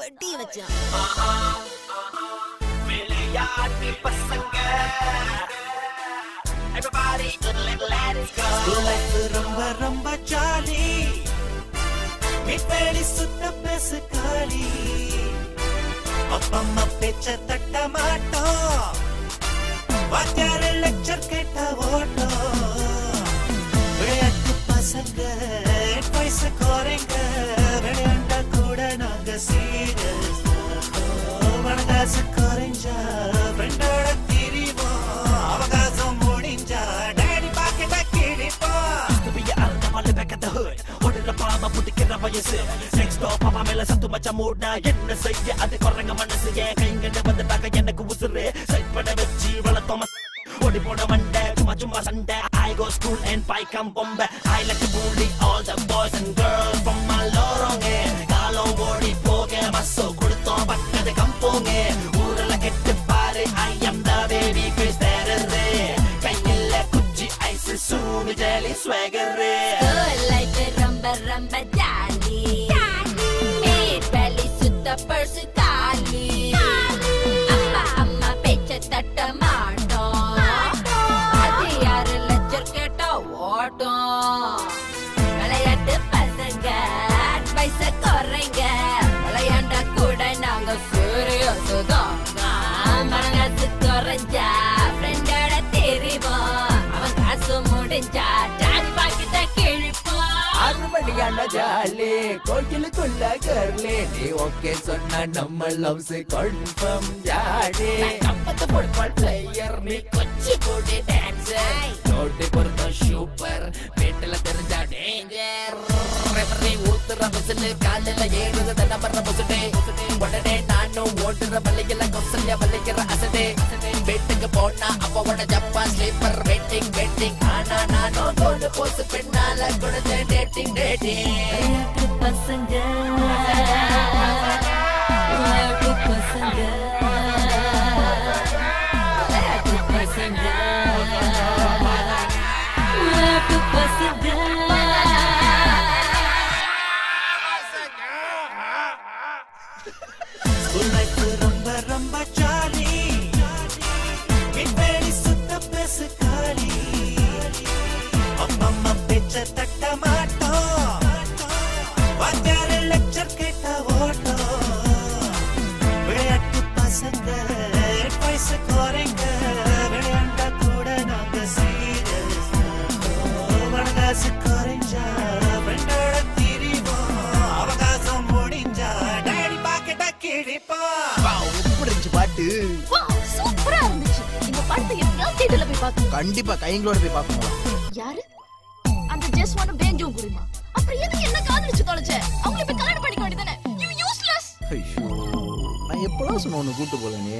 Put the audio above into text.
வெட்டி வச்சான். விளையாட்டு பசங்க everybody let it go. Life ரொம்ப ரொம்ப ஜாலி, மீட்பேடி சுத்த பேசு காலி, அப்பம்மா பேச்ச தட்ட மாட்டோம், வாத்தியார லெக்சர் கேட்ட ஓட்டோம். விளையாட்டு பசங்க அட்வைஸ் கோரங்க, விளையாண்டா கூட நாங்க சீரியஸ். மனதாசு குறைஞ்சா ஃப்ரெண்டோட திரிவோம், அவகாசம் முடிஞ்சா டேடி பாக்கெட்ட கிழிப்போம். புடிக்கிற வயசு நெக்ஸ்ட் பாப்பா மேல சத்து மச்ச மூடா என்ன செய்ய அது குறைங்க மனசு. ஏன் கைங்கன்னு வந்துட்டாங்க எனக்கு உசுறு சைட் பண்ண வச்சு வளர்த்தோம் ஓடி போட மண்டை சும்மா சும்மா சண்டை. I go school and பைக்கம் பொம்பை I like to bully all the boys and girls from my lorong. காலம் ஓடி போக மசோ கொடுத்தோம் பக்கத்து கம்போங்க. ஊரல கெட்டு பாரு I am the baby face terror. கையில குச்சி ஐஸ் சூடு ஜெலி ஸ்வாகர். லைஃப் ரொம்ப ரொம்ப ஜாலி, மீட்பேடி சுத்த பேசு காலி, அப்பா அம்மா பேச்ச தட்ட மாட்டோம், வாத்தியார லெக்சர் கேட்ட ஓட்டோம். விளையாட்டு பசங்க அட்வைஸ் குறைங்க, விளையாண்டா கூட நாங்க சீரியஸ் தான். மனசு குறைஞ்சா ஃப்ரெண்டோட தெரிவோம், அவன் காசு முடிஞ்சா டாடி பாக்கிட்ட கிழிப்போம். அருமணியான ஜாலி கோயிலுக்குள்ள கர்லே, நீ ஓகே சொன்ன நம்ம லவ்ஸ் கன்ஃபார்ம் ஜாடி. கம்பத்து ஃபுட்பால் பிளேயர், நீ கொச்சி கூடி டான்சர், நோட்டி பொறுத்த சூப்பர், வீட்டுல தெரிஞ்சா டேஞ்சர். ரெஃபரி ஊத்துற விசில் காலையில ஏறுது தன்ன வர்ற முசுடே, உடனே நானும் ஓட்டுற வலையில கொசல்ல வலிக்கிற அசடே. வீட்டுக்கு போனா அப்போட ஜப்பா ஸ்லீப்பர் வெயிட்டிங் வெயிட்டிங், ஆனா நானும் தோடு போசு பெண்ணால கொடுத்த டேட்டிங் டேட்டிங். விளையாட்டு பசங்க விளையாட்டு பசங்க விளையாட்டு பசங்க விளையாட்டு பசங்க. லைஃப் ரொம்ப ரொம்ப ஜாலி, மீட்பேடி சுத்த பேசு காலி, அப்பம்மா பேச்ச தட்ட மாட்டோம், வாத்தியார லெக்சர் கேட்ட ஓட்டோம். விளையாட்டு பசங்க அட்வைஸ் குறைங்க, விளையாண்டா கூட நாங்க சீரியஸ். மனதாசு குறைஞ்சா ஃப்ரெண்டோட திரிவோம், அவகாசம் முடிஞ்சா டேடி பாக்கெட்ட கிழிப்போம். பாட்டு சூப்பரா இருந்துச்சு. இந்த பாட்டு எப்படியாவது தியேட்டர்ல போய் பார்க்கணும். கண்டிப்பா கைங்களோட போய் பாக்கணும். யாரு அந்த ஜஸ்ட் ஒன் பேஞ்சோ குருமா? அப்புறம் எதுக்கு என்ன காதலிச்சு தொலைச்ச? அவங்களை போய் கல்யாணம் பண்ணிக்க வேண்டியதானே? You useless. ஐயோ, நான் எப்பலாம் சொன்ன உன்னை கூட்டு போல நீ.